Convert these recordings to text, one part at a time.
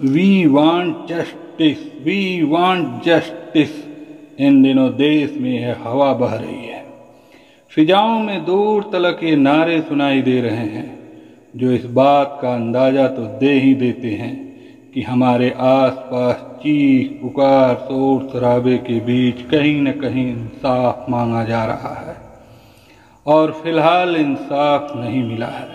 We want justice, we want justice. इन दिनों देश में यह हवा बह रही है। फिजाओं में दूर तलक ये नारे सुनाई दे रहे हैं, जो इस बात का अंदाजा तो दे ही देते हैं कि हमारे आसपास चीख पुकार शोर शराबे के बीच कहीं न कहीं इंसाफ मांगा जा रहा है, और फिलहाल इंसाफ नहीं मिला है।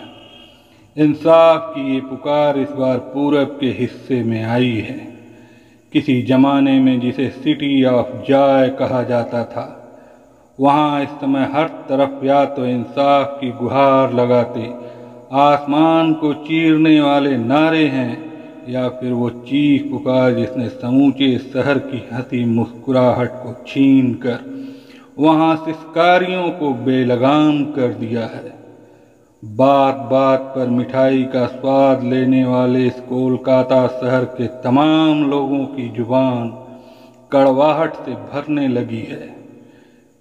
इंसाफ की ये पुकार इस बार पूरब के हिस्से में आई है। किसी जमाने में जिसे सिटी ऑफ जॉय कहा जाता था, वहाँ इस समय हर तरफ या तो इंसाफ की गुहार लगाते आसमान को चीरने वाले नारे हैं, या फिर वो चीख पुकार जिसने समूचे शहर की हंसी मुस्कुराहट को छीन कर वहाँ सिसकारियों को बेलगाम कर दिया है। बात बात पर मिठाई का स्वाद लेने वाले इस कोलकाता शहर के तमाम लोगों की जुबान कड़वाहट से भरने लगी है।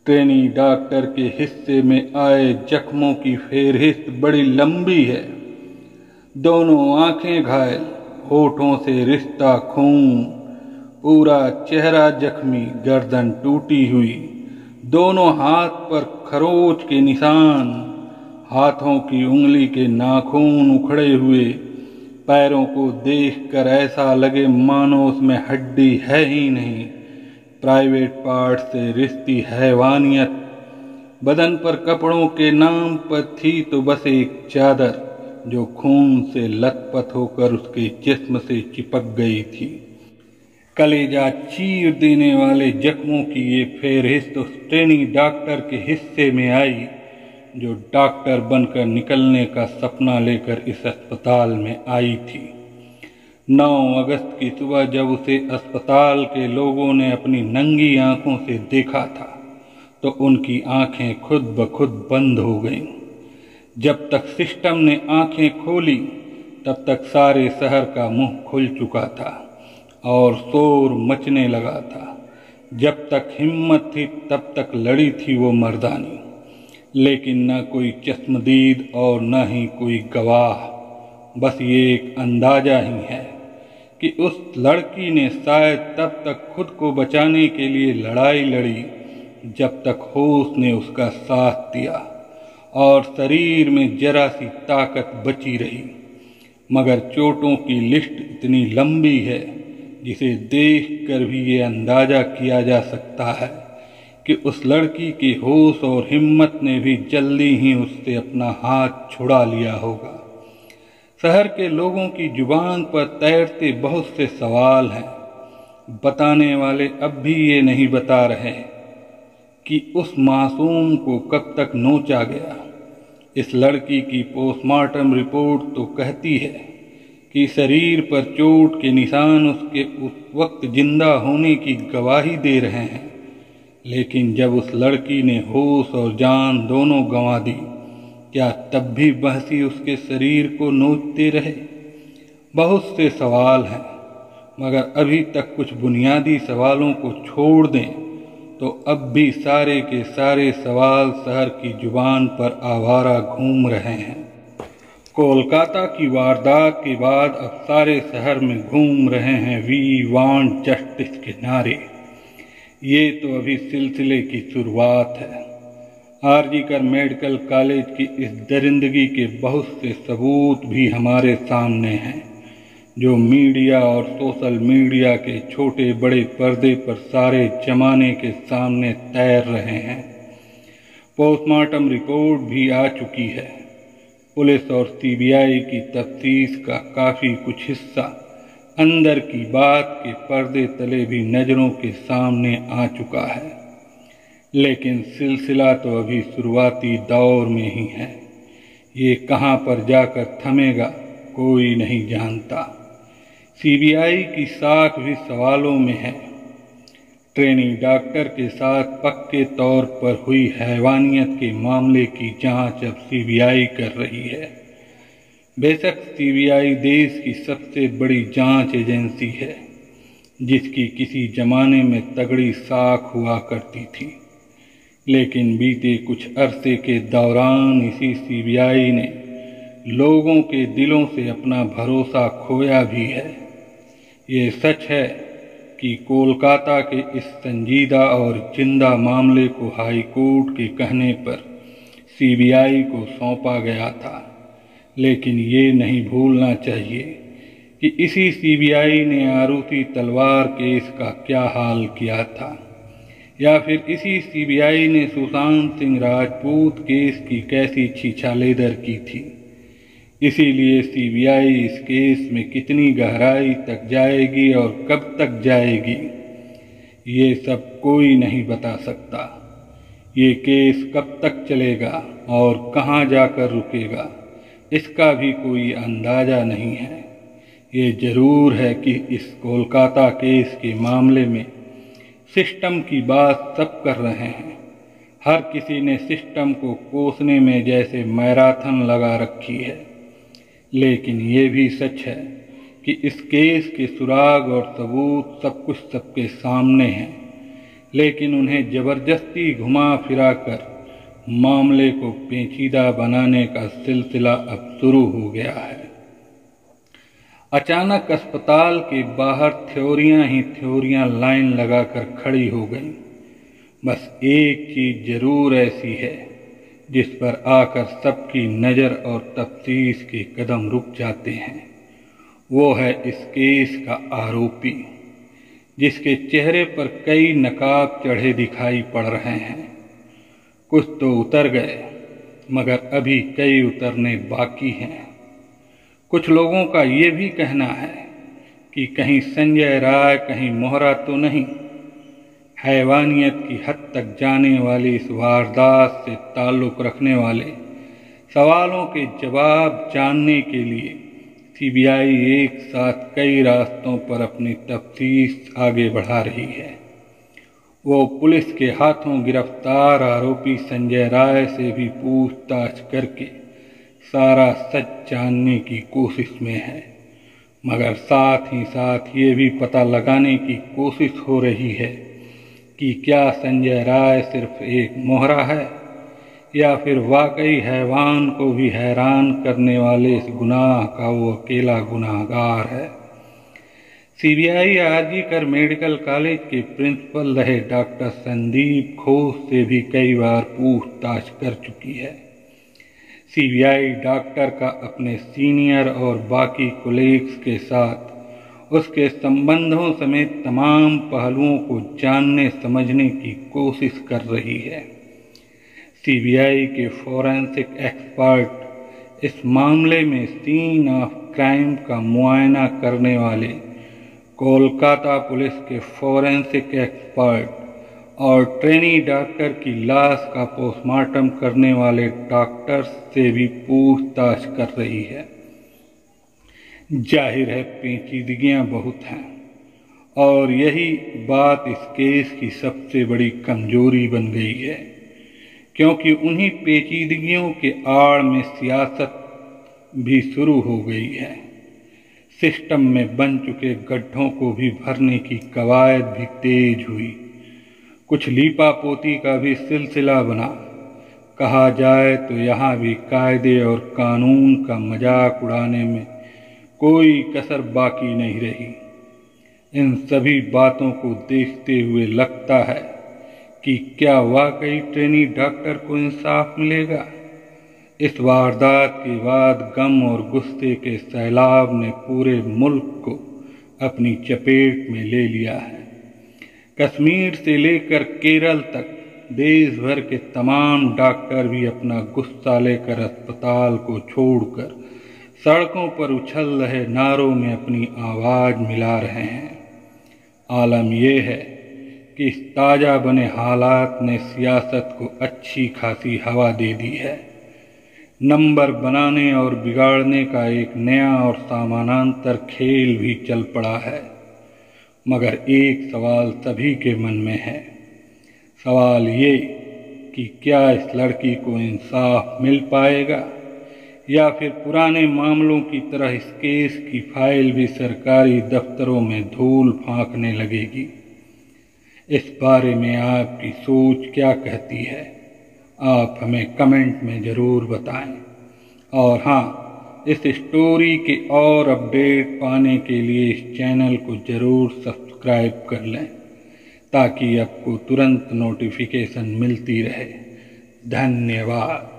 ट्रेनी डॉक्टर के हिस्से में आए जख्मों की फेहरिस्त बड़ी लंबी है। दोनों आंखें घायल, होठों से रिश्ता खून, पूरा चेहरा जख्मी, गर्दन टूटी हुई, दोनों हाथ पर खरोच के निशान, हाथों की उंगली के नाखून उखड़े हुए, पैरों को देखकर ऐसा लगे मानो उसमें हड्डी है ही नहीं, प्राइवेट पार्ट से रिश्ती हैवानियत। बदन पर कपड़ों के नाम पर थी तो बस एक चादर, जो खून से लथपथ होकर उसके जिस्म से चिपक गई थी। कलेजा चीर देने वाले जख्मों की ये फेहरिस्त उस ट्रेनी डॉक्टर के हिस्से में आई, जो डॉक्टर बनकर निकलने का सपना लेकर इस अस्पताल में आई थी। 9 अगस्त की सुबह जब उसे अस्पताल के लोगों ने अपनी नंगी आंखों से देखा था, तो उनकी आंखें खुद ब खुद बंद हो गईं। जब तक सिस्टम ने आंखें खोली, तब तक सारे शहर का मुंह खुल चुका था और शोर मचने लगा था। जब तक हिम्मत थी तब तक लड़ी थी वो मर्दानी, लेकिन न कोई चश्मदीद और न ही कोई गवाह। बस ये एक अंदाजा ही है कि उस लड़की ने शायद तब तक खुद को बचाने के लिए लड़ाई लड़ी जब तक होश ने उसका साथ दिया और शरीर में जरा सी ताकत बची रही। मगर चोटों की लिस्ट इतनी लंबी है जिसे देखकर भी ये अंदाजा किया जा सकता है कि उस लड़की के होश और हिम्मत ने भी जल्दी ही उससे अपना हाथ छुड़ा लिया होगा। शहर के लोगों की जुबान पर तैरते बहुत से सवाल हैं। बताने वाले अब भी ये नहीं बता रहे कि उस मासूम को कब तक नोचा गया। इस लड़की की पोस्टमार्टम रिपोर्ट तो कहती है कि शरीर पर चोट के निशान उसके उस वक्त जिंदा होने की गवाही दे रहे हैं, लेकिन जब उस लड़की ने होश और जान दोनों गंवा दी, क्या तब भी बहसी उसके शरीर को नोचते रहे? बहुत से सवाल हैं, मगर अभी तक कुछ बुनियादी सवालों को छोड़ दें तो अब भी सारे के सारे सवाल शहर की जुबान पर आवारा घूम रहे हैं। कोलकाता की वारदात के बाद अब सारे शहर में घूम रहे हैं वी वांट जस्टिस के नारे। ये तो अभी सिलसिले की शुरुआत है। आरजीकर मेडिकल कॉलेज की इस दरिंदगी के बहुत से सबूत भी हमारे सामने हैं, जो मीडिया और सोशल मीडिया के छोटे बड़े पर्दे पर सारे जमाने के सामने तैर रहे हैं। पोस्टमार्टम रिपोर्ट भी आ चुकी है। पुलिस और सीबीआई की तफ्तीश का काफ़ी कुछ हिस्सा अंदर की बात के पर्दे तले भी नज़रों के सामने आ चुका है, लेकिन सिलसिला तो अभी शुरुआती दौर में ही है। ये कहाँ पर जाकर थमेगा कोई नहीं जानता। सीबीआई की साख भी सवालों में है। ट्रेनी डॉक्टर के साथ पक्के तौर पर हुई हैवानियत के मामले की जांच अब सीबीआई कर रही है। बेशक सीबीआई देश की सबसे बड़ी जांच एजेंसी है, जिसकी किसी जमाने में तगड़ी साख हुआ करती थी, लेकिन बीते कुछ अरसे के दौरान इसी सीबीआई ने लोगों के दिलों से अपना भरोसा खोया भी है। ये सच है कि कोलकाता के इस संजीदा और जिंदा मामले को हाई कोर्ट के कहने पर सीबीआई को सौंपा गया था, लेकिन ये नहीं भूलना चाहिए कि इसी सीबीआई ने आरुषि तलवार केस का क्या हाल किया था, या फिर इसी सीबीआई ने सुशांत सिंह राजपूत केस की कैसी छीछालेदर की थी। इसीलिए सीबीआई इस केस में कितनी गहराई तक जाएगी और कब तक जाएगी, ये सब कोई नहीं बता सकता। ये केस कब तक चलेगा और कहाँ जाकर रुकेगा, इसका भी कोई अंदाज़ा नहीं है। ये ज़रूर है कि इस कोलकाता केस के मामले में सिस्टम की बात सब कर रहे हैं। हर किसी ने सिस्टम को कोसने में जैसे मैराथन लगा रखी है। लेकिन ये भी सच है कि इस केस के सुराग और सबूत सब कुछ सबके सामने हैं, लेकिन उन्हें ज़बरदस्ती घुमा फिरा कर मामले को पेचीदा बनाने का सिलसिला अब शुरू हो गया है। अचानक अस्पताल के बाहर थ्योरियां ही थ्योरियां लाइन लगाकर खड़ी हो गईं। बस एक चीज़ ज़रूर ऐसी है जिस पर आकर सबकी नज़र और तफ्तीश के कदम रुक जाते हैं। वो है इस केस का आरोपी, जिसके चेहरे पर कई नकाब चढ़े दिखाई पड़ रहे हैं। कुछ तो उतर गए, मगर अभी कई उतरने बाकी हैं। कुछ लोगों का ये भी कहना है कि कहीं संजय राय कहीं मोहरा तो नहीं। हैवानियत की हद तक जाने वाली इस वारदात से ताल्लुक़ रखने वाले सवालों के जवाब जानने के लिए सीबीआई एक साथ कई रास्तों पर अपनी तफ्तीश आगे बढ़ा रही है। वो पुलिस के हाथों गिरफ्तार आरोपी संजय राय से भी पूछताछ करके सारा सच जानने की कोशिश में है, मगर साथ ही साथ ये भी पता लगाने की कोशिश हो रही है कि क्या संजय राय सिर्फ एक मोहरा है, या फिर वाकई हैवान को भी हैरान करने वाले इस गुनाह का वो अकेला गुनाहगार है। सीबीआई आरजीकर मेडिकल कॉलेज के प्रिंसिपल रहे डॉक्टर संदीप घोष से भी कई बार पूछताछ कर चुकी है। सीबीआई डॉक्टर का अपने सीनियर और बाकी कोलीग्स के साथ उसके संबंधों समेत तमाम पहलुओं को जानने समझने की कोशिश कर रही है। सीबीआई के फॉरेंसिक एक्सपर्ट इस मामले में सीन ऑफ क्राइम का मुआयना करने वाले कोलकाता पुलिस के फॉरेंसिक एक्सपर्ट और ट्रेनी डॉक्टर की लाश का पोस्टमार्टम करने वाले डॉक्टर्स से भी पूछताछ कर रही है। जाहिर है पेचीदगियां बहुत हैं, और यही बात इस केस की सबसे बड़ी कमजोरी बन गई है, क्योंकि उन्हीं पेचीदगियों के आड़ में सियासत भी शुरू हो गई है। सिस्टम में बन चुके गड्ढों को भी भरने की कवायद भी तेज हुई। कुछ लीपापोती का भी सिलसिला बना। कहा जाए तो यहाँ भी कायदे और कानून का मजाक उड़ाने में कोई कसर बाकी नहीं रही। इन सभी बातों को देखते हुए लगता है कि क्या वाकई ट्रेनी डॉक्टर को इंसाफ मिलेगा। इस वारदात के बाद गम और गुस्से के सैलाब ने पूरे मुल्क को अपनी चपेट में ले लिया है। कश्मीर से लेकर केरल तक देश भर के तमाम डॉक्टर भी अपना गुस्सा लेकर अस्पताल को छोड़कर सड़कों पर उछल रहे नारों में अपनी आवाज़ मिला रहे हैं। आलम यह है कि इस ताज़ा बने हालात ने सियासत को अच्छी खासी हवा दे दी है। नंबर बनाने और बिगाड़ने का एक नया और समानांतर खेल भी चल पड़ा है। मगर एक सवाल सभी के मन में है। सवाल ये कि क्या इस लड़की को इंसाफ मिल पाएगा, या फिर पुराने मामलों की तरह इस केस की फाइल भी सरकारी दफ्तरों में धूल फांकने लगेगी। इस बारे में आपकी सोच क्या कहती है, आप हमें कमेंट में ज़रूर बताएं। और हाँ, इस स्टोरी के और अपडेट पाने के लिए इस चैनल को ज़रूर सब्सक्राइब कर लें ताकि आपको तुरंत नोटिफिकेशन मिलती रहे। धन्यवाद।